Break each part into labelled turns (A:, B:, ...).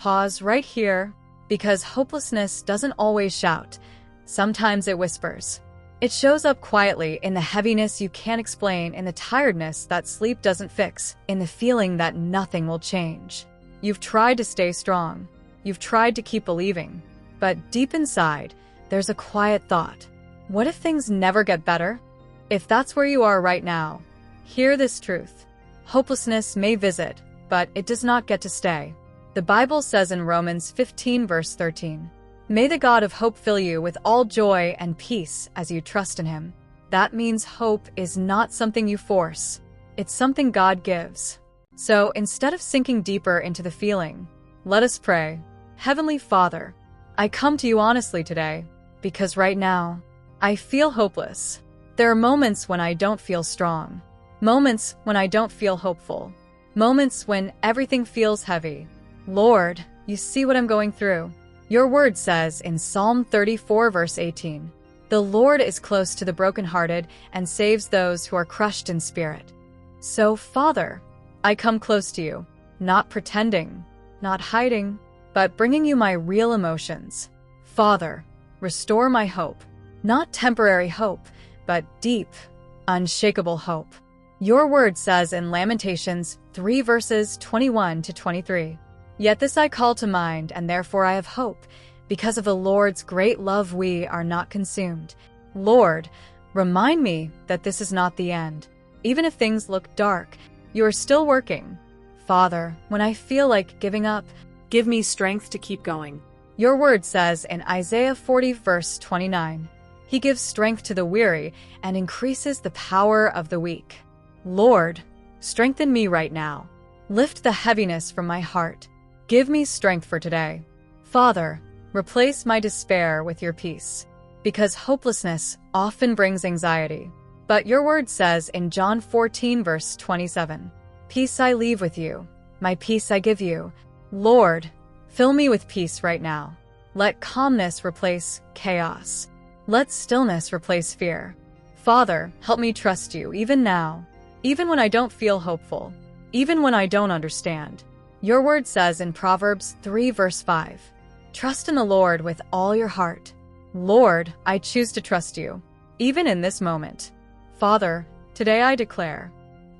A: pause right here, because hopelessness doesn't always shout. Sometimes it whispers. It shows up quietly in the heaviness you can't explain, in the tiredness that sleep doesn't fix, in the feeling that nothing will change. You've tried to stay strong. You've tried to keep believing. But deep inside, there's a quiet thought. What if things never get better? If that's where you are right now, hear this truth. Hopelessness may visit, but it does not get to stay. The Bible says in Romans 15 verse 13, "May the God of hope fill you with all joy and peace as you trust in him." That means hope is not something you force. It's something God gives. So instead of sinking deeper into the feeling, let us pray. Heavenly Father, I come to you honestly today, because right now, I feel hopeless. There are moments when I don't feel strong. Moments when I don't feel hopeful. Moments when everything feels heavy. Lord, you see what I'm going through. Your word says in Psalm 34 verse 18, "The Lord is close to the brokenhearted and saves those who are crushed in spirit." So, Father, I come close to you, not pretending, not hiding, but bringing you my real emotions. Father, restore my hope, not temporary hope, but deep, unshakable hope. Your word says in Lamentations 3 verses 21 to 23, "Yet this I call to mind, and therefore I have hope. Because of the Lord's great love we are not consumed." Lord, remind me that this is not the end. Even if things look dark, you are still working. Father, when I feel like giving up,
B: give me strength to keep going.
A: Your word says in Isaiah 40 verse 29, "He gives strength to the weary and increases the power of the weak." Lord, strengthen me right now. Lift the heaviness from my heart. Give me strength for today. Father, replace my despair with your peace, because hopelessness often brings anxiety. But your word says in John 14 verse 27, "Peace I leave with you, my peace I give you." Lord, fill me with peace right now. Let calmness replace chaos. Let stillness replace fear. Father, help me trust you even now, even when I don't feel hopeful, even when I don't understand. Your word says in Proverbs 3 verse 5, "Trust in the Lord with all your heart." Lord, I choose to trust you, even in this moment. Father, today I declare,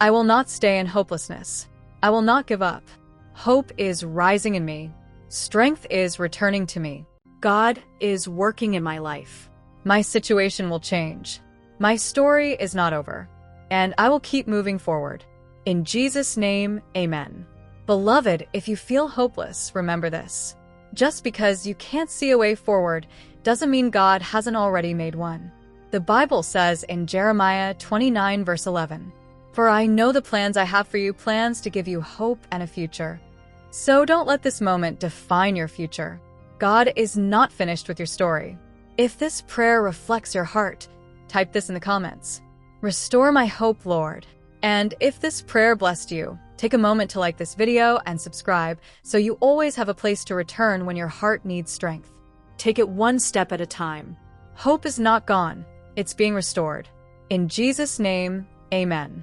A: I will not stay in hopelessness. I will not give up. Hope is rising in me. Strength is returning to me.
B: God is working in my life.
A: My situation will change. My story is not over, and I will keep moving forward. In Jesus' name, amen. Beloved, if you feel hopeless, remember this. Just because you can't see a way forward doesn't mean God hasn't already made one. The Bible says in Jeremiah 29 verse 11, "For I know the plans I have for you, plans to give you hope and a future." So don't let this moment define your future. God is not finished with your story. If this prayer reflects your heart, type this in the comments. Restore my hope, Lord. And if this prayer blessed you, take a moment to like this video and subscribe so you always have a place to return when your heart needs strength.
B: Take it one step at a time.
A: Hope is not gone. It's being restored. In Jesus' name, amen.